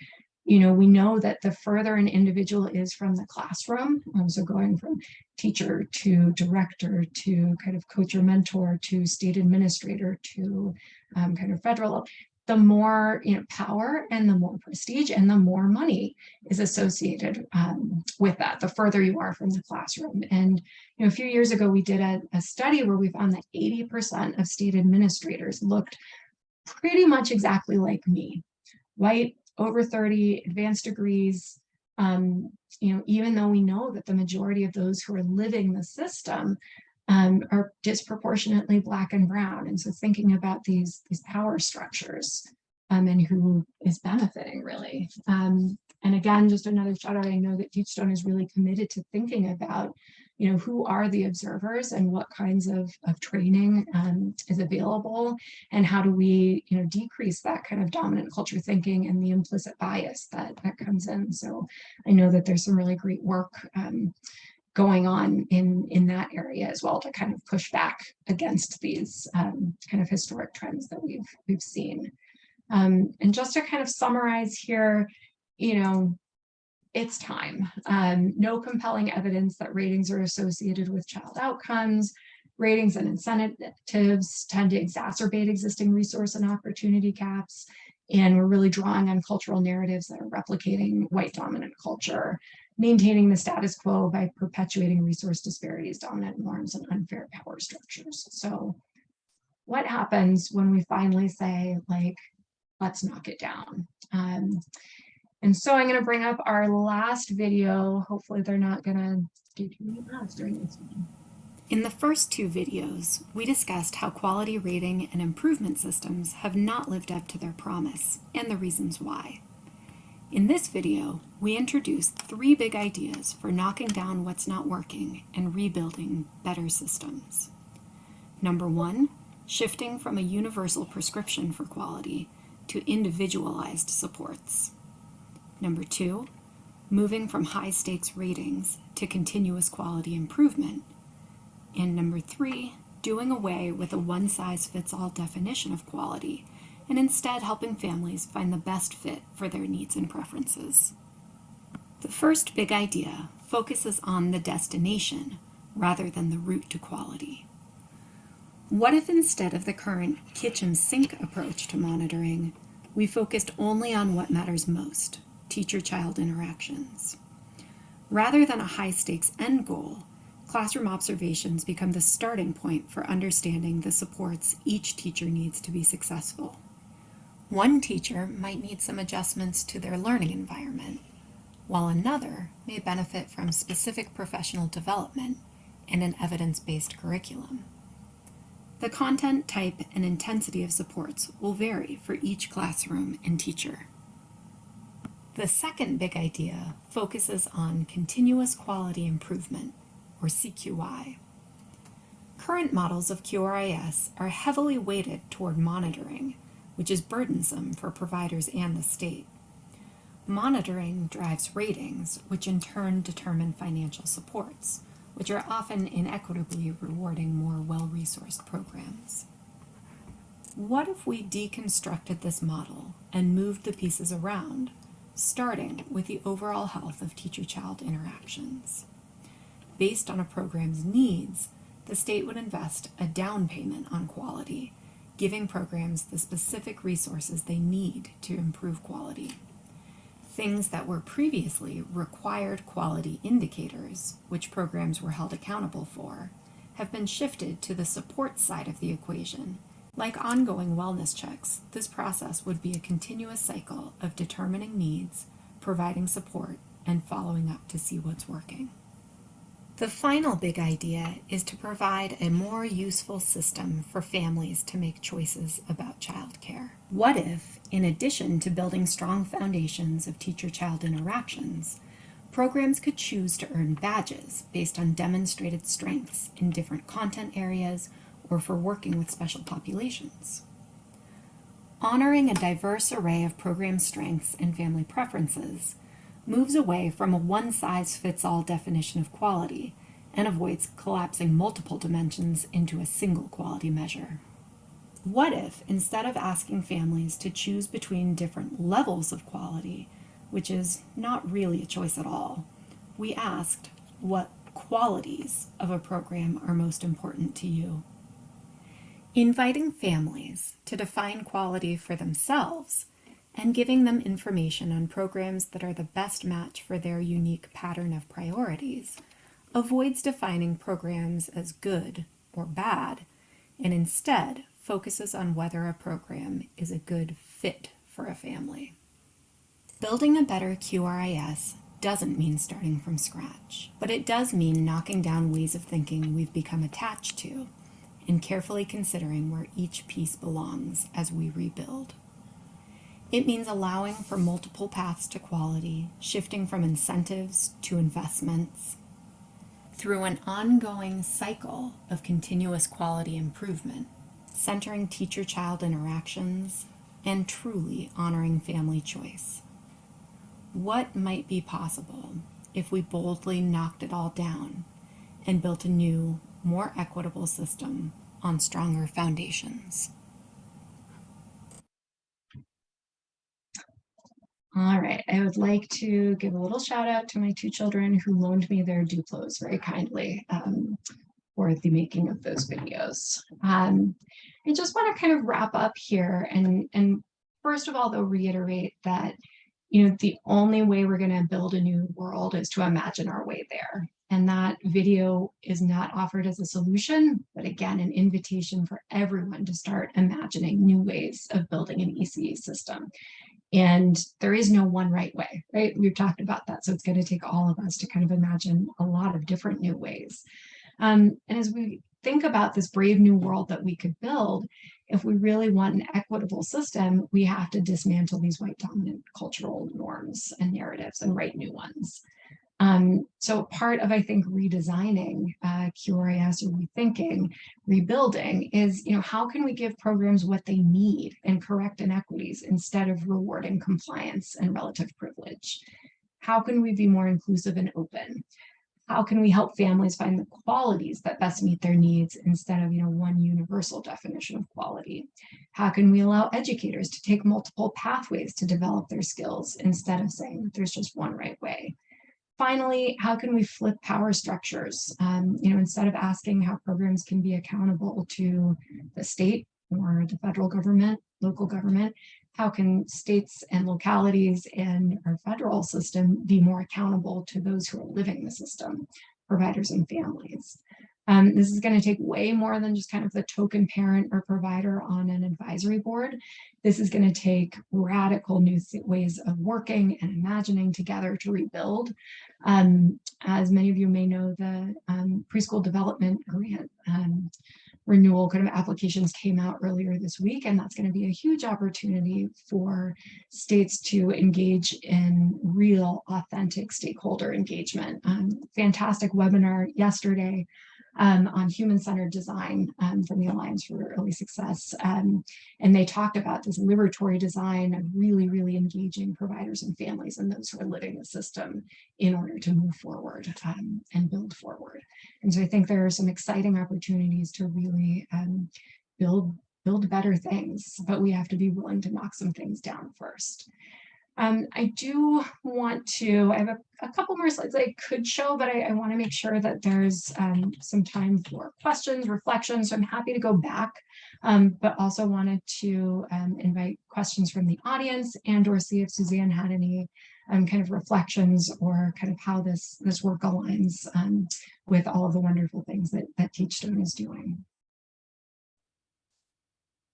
you know, we know that the further an individual is from the classroom, so going from teacher to director to kind of coach or mentor to state administrator to kind of federal, the more, you know, power and the more prestige and the more money is associated with that, the further you are from the classroom. And, you know, a few years ago, we did a study where we found that 80% of state administrators looked pretty much exactly like me, white, over 30, advanced degrees. You know, even though we know that the majority of those who are living the system are disproportionately Black and brown. And so thinking about these power structures and who is benefiting really. And again, just another shout out, I know that Teachstone is really committed to thinking about, you know, who are the observers and what kinds of training is available, and how do we, you know, decrease that kind of dominant culture thinking and the implicit bias that comes in. So I know that there's some really great work going on in that area as well to kind of push back against these kind of historic trends that we've seen. And just to kind of summarize here, you know, it's time. No compelling evidence that ratings are associated with child outcomes. Ratings and incentives tend to exacerbate existing resource and opportunity gaps. And we're really drawing on cultural narratives that are replicating white dominant culture, maintaining the status quo by perpetuating resource disparities, dominant norms, and unfair power structures. So what happens when we finally say, like, let's knock it down? And so I'm going to bring up our last video. Hopefully they're not going to do too many ads during this one. In the first two videos, we discussed how quality rating and improvement systems have not lived up to their promise and the reasons why. In this video, we introduced 3 big ideas for knocking down what's not working and rebuilding better systems. Number 1, shifting from a universal prescription for quality to individualized supports. Number 2, moving from high-stakes ratings to continuous quality improvement. And number 3, doing away with a one-size-fits-all definition of quality and instead helping families find the best fit for their needs and preferences. The first big idea focuses on the destination rather than the route to quality. What if instead of the current kitchen sink approach to monitoring, we focused only on what matters most, teacher-child interactions? Rather than a high-stakes end goal, classroom observations become the starting point for understanding the supports each teacher needs to be successful. One teacher might need some adjustments to their learning environment, while another may benefit from specific professional development and an evidence-based curriculum. The content, type, and intensity of supports will vary for each classroom and teacher. The second big idea focuses on continuous quality improvement, or CQI. Current models of QRIS are heavily weighted toward monitoring, which is burdensome for providers and the state. Monitoring drives ratings, which in turn determine financial supports, which are often inequitably rewarding more well-resourced programs. What if we deconstructed this model and moved the pieces around, starting with the overall health of teacher-child interactions? Based on a program's needs, the state would invest a down payment on quality, giving programs the specific resources they need to improve quality. Things that were previously required quality indicators, which programs were held accountable for, have been shifted to the support side of the equation. Like ongoing wellness checks, this process would be a continuous cycle of determining needs, providing support, and following up to see what's working. The final big idea is to provide a more useful system for families to make choices about childcare. What if, in addition to building strong foundations of teacher-child interactions, programs could choose to earn badges based on demonstrated strengths in different content areas or for working with special populations? Honoring a diverse array of program strengths and family preferences moves away from a one-size-fits-all definition of quality and avoids collapsing multiple dimensions into a single quality measure. What if, instead of asking families to choose between different levels of quality, which is not really a choice at all, we asked what qualities of a program are most important to you? Inviting families to define quality for themselves and giving them information on programs that are the best match for their unique pattern of priorities avoids defining programs as good or bad, and instead focuses on whether a program is a good fit for a family. Building a better QRIS doesn't mean starting from scratch, but it does mean knocking down ways of thinking we've become attached to and carefully considering where each piece belongs as we rebuild. It means allowing for multiple paths to quality, shifting from incentives to investments, through an ongoing cycle of continuous quality improvement, centering teacher-child interactions, and truly honoring family choice. What might be possible if we boldly knocked it all down and built a new, more equitable system on stronger foundations? All right, I would like to give a little shout out to my two children who loaned me their Duplos very kindly for the making of those videos. I just want to kind of wrap up here and first of all, though, reiterate that the only way we're going to build a new world is to imagine our way there. And that video is not offered as a solution, but again, an invitation for everyone to start imagining new ways of building an ECE system. And there is no one right way, right? We've talked about that. So it's going to take all of us to kind of imagine a lot of different new ways. And as we think about this brave new world that we could build, if we really want an equitable system, we have to dismantle these white dominant cultural norms and narratives and write new ones. So part of, I think, redesigning QRIS or rethinking, rebuilding is, how can we give programs what they need and correct inequities instead of rewarding compliance and relative privilege? How can we be more inclusive and open? How can we help families find the qualities that best meet their needs instead of, one universal definition of quality? How can we allow educators to take multiple pathways to develop their skills instead of saying that there's just one right way? Finally, how can we flip power structures? Instead of asking how programs can be accountable to the state or the federal government, local government, how can states and localities and our federal system be more accountable to those who are living the system, providers and families? This is going to take way more than just kind of the token parent or provider on an advisory board. This is going to take radical new ways of working and imagining together to rebuild. As many of you may know, the Preschool Development Grant renewal kind of applications came out earlier this week, and that's going to be a huge opportunity for states to engage in real, authentic stakeholder engagement. Fantastic webinar yesterday on human-centered design from the Alliance for Early Success. And they talked about this liberatory design of really, really engaging providers and families and those who are living the system in order to move forward and build forward. And so I think there are some exciting opportunities to really build better things, but we have to be willing to knock some things down first. I do want to, I have a couple more slides I could show, but I want to make sure that there's some time for questions, reflections. So I'm happy to go back, but also wanted to invite questions from the audience and or see if Suzanne had any kind of reflections or kind of how this work aligns with all of the wonderful things that Teachstone is doing.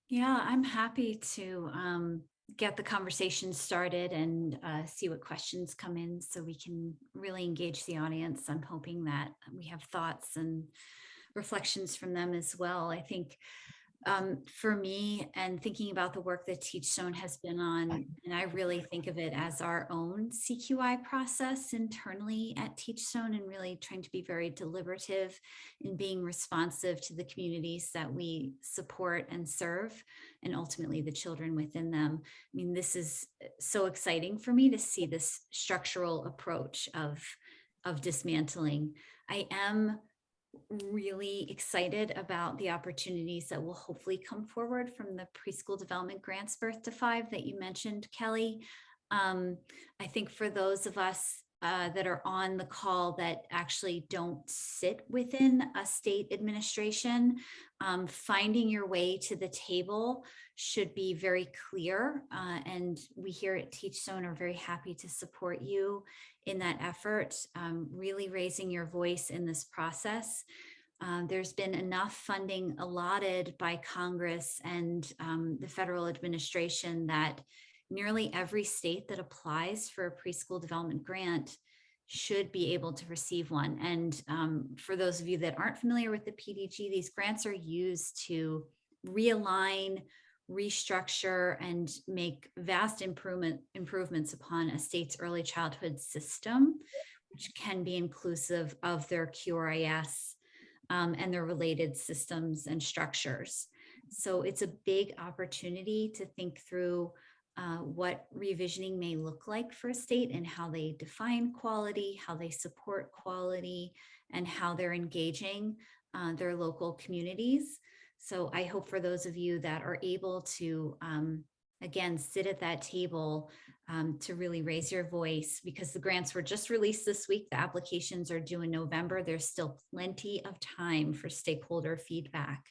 Yeah, I'm happy to get the conversation started and see what questions come in so we can really engage the audience. I'm hoping that we have thoughts and reflections from them as well. I think for me, and thinking about the work that Teachstone has been on, and I really think of it as our own CQI process internally at Teachstone, and really trying to be very deliberative in being responsive to the communities that we support and serve, and ultimately the children within them. I mean, this is so exciting for me to see this structural approach of dismantling. I am really excited about the opportunities that will hopefully come forward from the Preschool Development Grants Birth-5 that you mentioned, Kelly. I think for those of us that are on the call that actually don't sit within a state administration, finding your way to the table should be very clear. And we here at Teachstone are very happy to support you in that effort, really raising your voice in this process. There's been enough funding allotted by Congress and the federal administration that nearly every state that applies for a preschool development grant should be able to receive one. And for those of you that aren't familiar with the PDG, these grants are used to realign, restructure, and make vast improvements upon a state's early childhood system, which can be inclusive of their QRIS and their related systems and structures. So it's a big opportunity to think through what revisioning may look like for a state and how they define quality, how they support quality, and how they're engaging their local communities. So I hope for those of you that are able to, again, sit at that table to really raise your voice, because the grants were just released this week. The applications are due in November. There's still plenty of time for stakeholder feedback.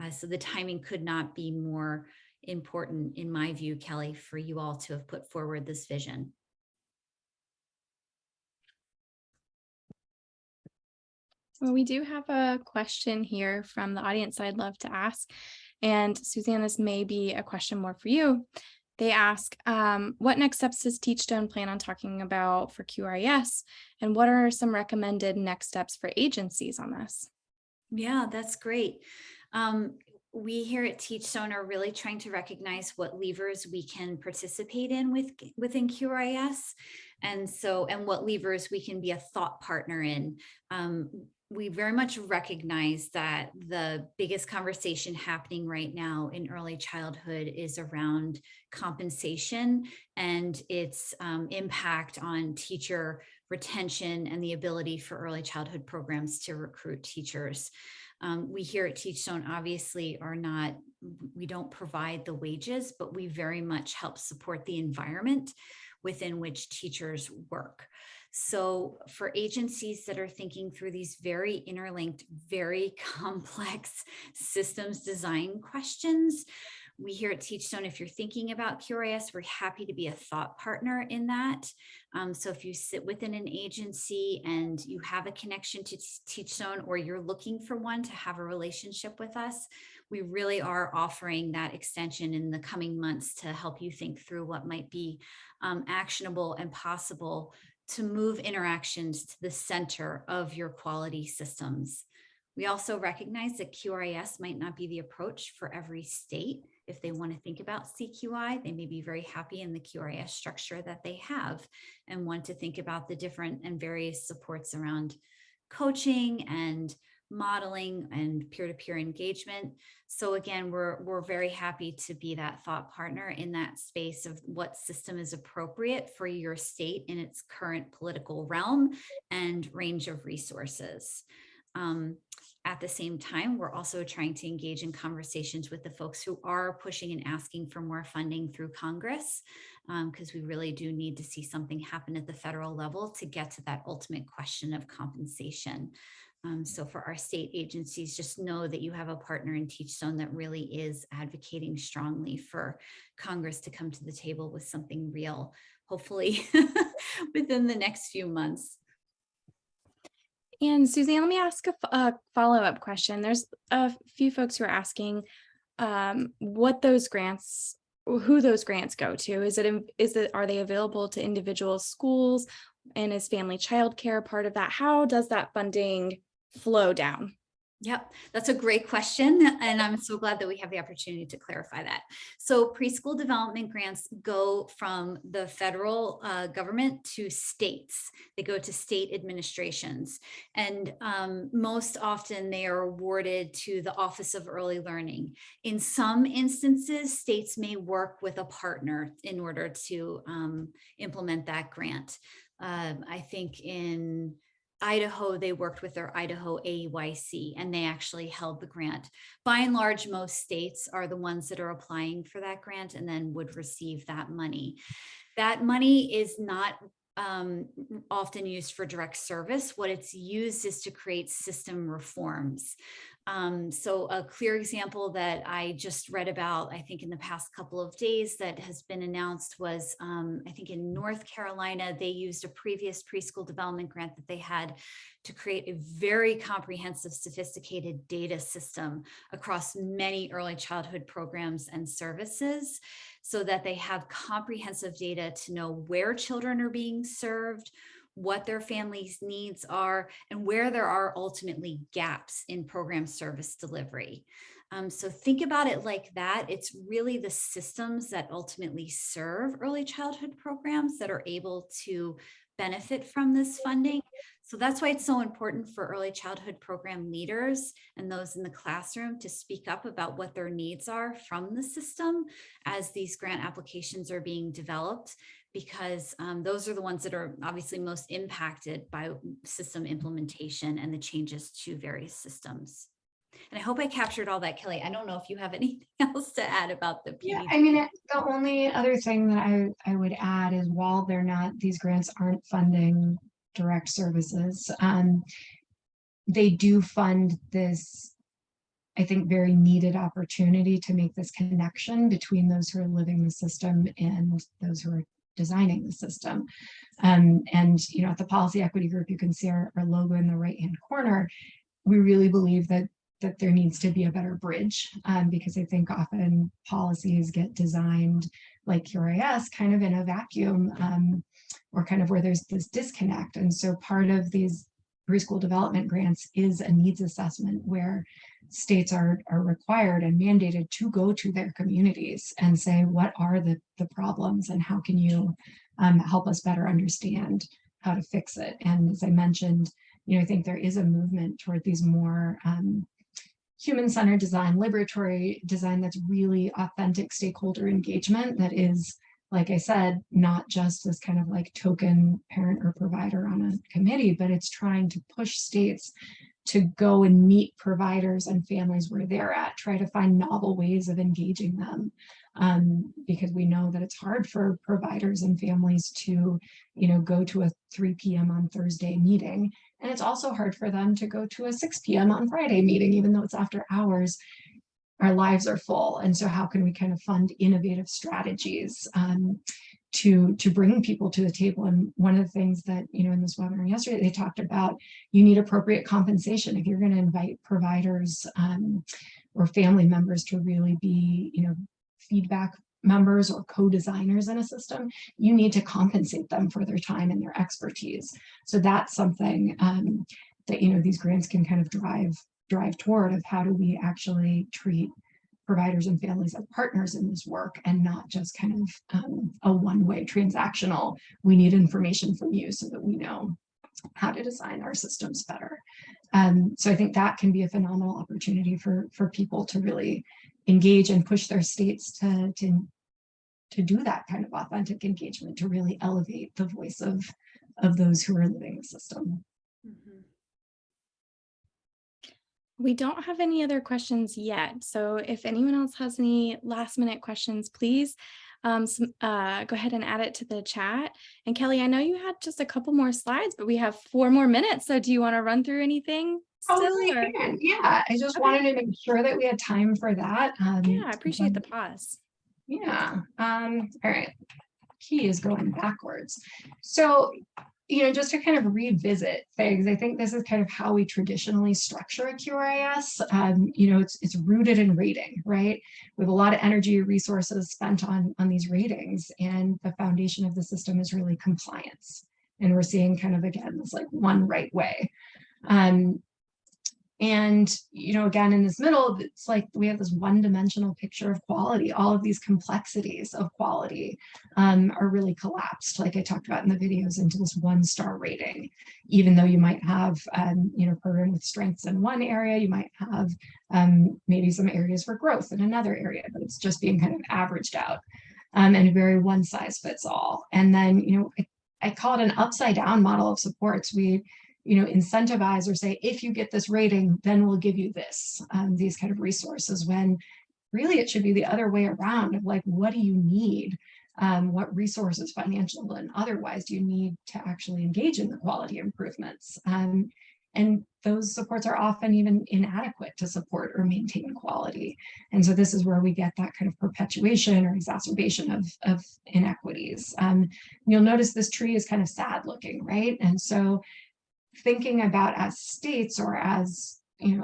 So the timing could not be more important, in my view, Kelly, for you all to have put forward this vision. Well, we do have a question here from the audience I'd love to ask. And Suzanne, this may be a question more for you. They ask, what next steps does Teachstone plan on talking about for QRIS? And what are some recommended next steps for agencies on this? Yeah, that's great. We here at Teachstone are really trying to recognize what levers we can participate in within QRIS, and what levers we can be a thought partner in. We very much recognize that the biggest conversation happening right now in early childhood is around compensation and its impact on teacher retention and the ability for early childhood programs to recruit teachers. We here at Teachstone obviously we don't provide the wages, but we very much help support the environment within which teachers work. So for agencies that are thinking through these very interlinked, very complex systems design questions, we here at Teachstone, if you're thinking about QRIS, we're happy to be a thought partner in that. So if you sit within an agency and you have a connection to Teachstone, or you're looking for one to have a relationship with us, we really are offering that extension in the coming months to help you think through what might be actionable and possible to move interactions to the center of your quality systems. We also recognize that QRIS might not be the approach for every state. If they want to think about CQI, they may be very happy in the QRIS structure that they have and want to think about the different and various supports around coaching and modeling and peer-to-peer engagement. So again, we're very happy to be that thought partner in that space of what system is appropriate for your state in its current political realm and range of resources. At the same time, we're also trying to engage in conversations with the folks who are pushing and asking for more funding through Congress, because we really do need to see something happen at the federal level to get to that ultimate question of compensation. So for our state agencies, just know that you have a partner in Teachstone that really is advocating strongly for Congress to come to the table with something real, hopefully within the next few months. And Suzanne, let me ask a follow-up question. There's a few folks who are asking what those grants, who those grants go to. Are they available to individual schools, and is family childcare part of that? How does that funding flow down? Yep, that's a great question. And I'm so glad that we have the opportunity to clarify that. So preschool development grants go from the federal government to states. They go to state administrations. And most often they are awarded to the Office of Early Learning. In some instances, states may work with a partner in order to implement that grant. I think in Idaho, they worked with their Idaho AEYC and they actually held the grant. By and large, most states are the ones that are applying for that grant and then would receive that money. That money is not often used for direct service. What it's used is to create system reforms. So a clear example that I just read about, I think in the past couple of days that has been announced was, I think in North Carolina, they used a previous preschool development grant that they had to create a very comprehensive, sophisticated data system across many early childhood programs and services, so that they have comprehensive data to know where children are being served, what their families' needs are, and where there are ultimately gaps in program service delivery. So think about it like that. It's really the systems that ultimately serve early childhood programs that are able to benefit from this funding. So that's why it's so important for early childhood program leaders and those in the classroom to speak up about what their needs are from the system as these grant applications are being developed, because those are the ones that are obviously most impacted by system implementation and the changes to various systems. And I hope I captured all that, Kelly. I don't know if you have anything else to add about the PDG. Yeah, I mean, the only other thing that I would add is while these grants aren't funding direct services, they do fund this, I think, very needed opportunity to make this connection between those who are living the system and those who are designing the system. And you know, at the Policy Equity Group, you can see our logo in the right-hand corner. We really believe that there needs to be a better bridge, because I think often policies get designed like QRIS kind of in a vacuum, or kind of where there's this disconnect. And so part of these preschool development grants is a needs assessment where states are required and mandated to go to their communities and say, what are the problems and how can you help us better understand how to fix it? And as I mentioned, you know, I think there is a movement toward these more human-centered design, liberatory design that's really authentic stakeholder engagement that is, like I said, not just this kind of like token parent or provider on a committee, but it's trying to push states to go and meet providers and families where they're at, try to find novel ways of engaging them. Because we know that it's hard for providers and families to, go to a 3 p.m. on Thursday meeting. And it's also hard for them to go to a 6 p.m. on Friday meeting, even though it's after hours. Our lives are full. And so how can we kind of fund innovative strategies to bring people to the table? And one of the things that, in this webinar yesterday, they talked about, you need appropriate compensation. If you're going to invite providers or family members to really be, feedback members or co-designers in a system, you need to compensate them for their time and their expertise. So that's something that, these grants can kind of drive toward, of how do we actually treat providers and families as partners in this work, and not just kind of a one-way transactional, we need information from you so that we know how to design our systems better. So I think that can be a phenomenal opportunity for people to really engage and push their states to do that kind of authentic engagement, to really elevate the voice of those who are living the system. Mm-hmm. We don't have any other questions yet. So if anyone else has any last minute questions, please go ahead and add it to the chat. And Kelly, I know you had just a couple more slides, but we have 4 more minutes. So do you want to run through anything still? Yeah, I just wanted to make sure that we had time for that. Yeah, I appreciate the pause. Yeah. All right. Key is going backwards. So, just to kind of revisit things, I think this is kind of how we traditionally structure a QRIS. It's rooted in rating, right? We have a lot of energy and resources spent on these ratings, and the foundation of the system is really compliance. And we're seeing kind of, again, this like one right way. And, again, in this middle, it's like we have this one-dimensional picture of quality. All of these complexities of quality are really collapsed, like I talked about in the videos, into this 1-star rating. Even though you might have, program with strengths in one area, you might have maybe some areas for growth in another area, but it's just being kind of averaged out, and a very one-size-fits-all. And then, I call it an upside-down model of supports. We incentivize or say, if you get this rating, then we'll give you this, these kind of resources, when really it should be the other way around, of like, what do you need? What resources, financial and otherwise, do you need to actually engage in the quality improvements? And those supports are often even inadequate to support or maintain quality. And so this is where we get that kind of perpetuation or exacerbation of inequities. You'll notice this tree is kind of sad looking, right? And so thinking about, as states or as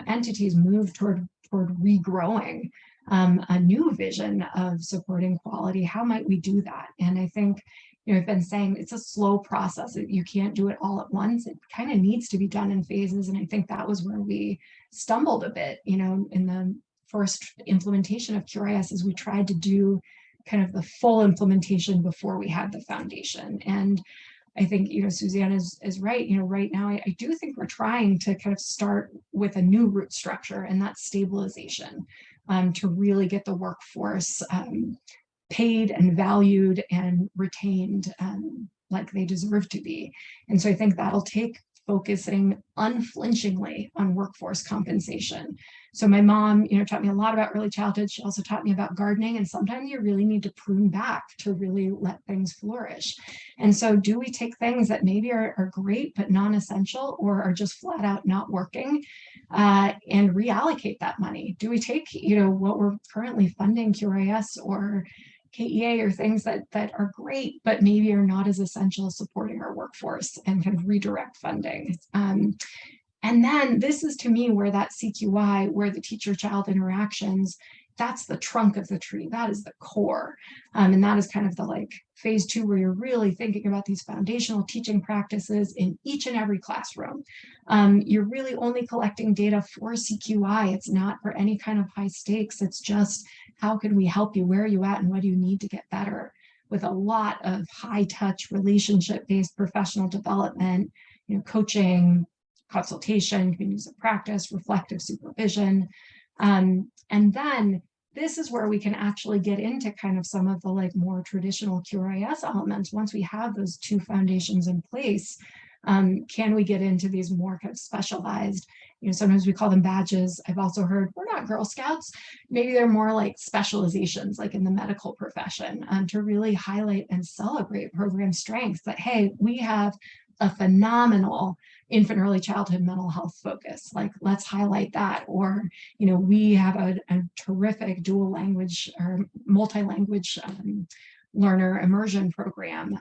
entities move toward regrowing a new vision of supporting quality, how might we do that? And I think I've been saying it's a slow process. You can't do it all at once. It kind of needs to be done in phases. And I think that was where we stumbled a bit, in the first implementation of QRIS, as we tried to do kind of the full implementation before we had the foundation. And I think, Suzanne is right. Right now, I do think we're trying to kind of start with a new root structure, and that's stabilization, to really get the workforce paid and valued and retained like they deserve to be. And so I think that'll take focusing unflinchingly on workforce compensation. So my mom, taught me a lot about early childhood. She also taught me about gardening, and sometimes you really need to prune back to really let things flourish. And so do we take things that maybe are great but non-essential, or are just flat out not working, and reallocate that money? Do we take, what we're currently funding, QRIS or KEA, or things that are great, but maybe are not as essential as supporting our workforce, and kind of redirect funding? And then this is, to me, where that CQI, where the teacher-child interactions, that's the trunk of the tree. That is the core. And that is kind of the phase 2, where you're really thinking about these foundational teaching practices in each and every classroom. You're really only collecting data for CQI. It's not for any kind of high stakes. It's just, how can we help you? Where are you at? And what do you need to get better? With a lot of high touch, relationship-based professional development, coaching, consultation, communities of practice, reflective supervision. And then this is where we can actually get into kind of some of the more traditional QRIS elements. Once we have those 2 foundations in place, Can we get into these more kind of specialized, sometimes we call them badges. I've also heard we're not Girl Scouts. Maybe they're more like specializations, like in the medical profession, to really highlight and celebrate program strengths that, hey, we have a phenomenal infant early childhood mental health focus. Like, let's highlight that. Or, we have a terrific dual language or multi-language learner immersion program,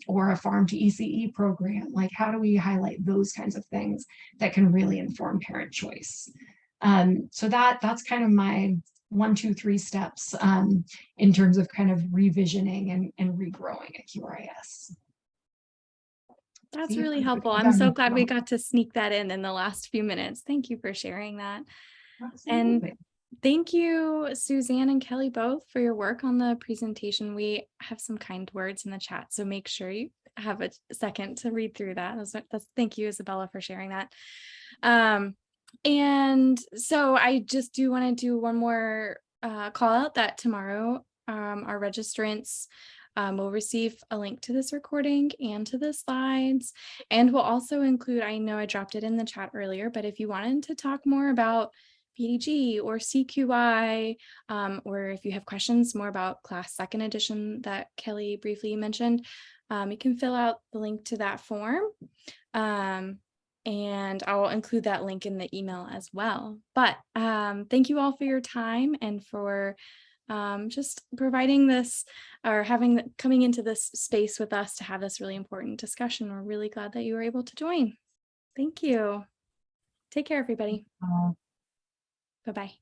or a farm to ECE program. Like, how do we highlight those kinds of things that can really inform parent choice? So that's kind of my 1, 2, 3 steps in terms of kind of revisioning and regrowing at QRIS. That's really helpful. I'm so glad we got to sneak that in the last few minutes. Thank you for sharing that. Absolutely. And thank you, Suzanne and Kelly, both for your work on the presentation. We have some kind words in the chat, so make sure you have a second to read through that. Thank you, Isabella, for sharing that. And so I just do want to do one more call out that tomorrow our registrants will receive a link to this recording and to the slides, and we'll also include, I know I dropped it in the chat earlier, but if you wanted to talk more about PDG or CQI, or if you have questions more about class 2nd edition that Kelly briefly mentioned, you can fill out the link to that form. And I'll include that link in the email as well. But thank you all for your time and for just providing this or coming into this space with us to have this really important discussion. We're really glad that you were able to join. Thank you. Take care, everybody. Bye-bye.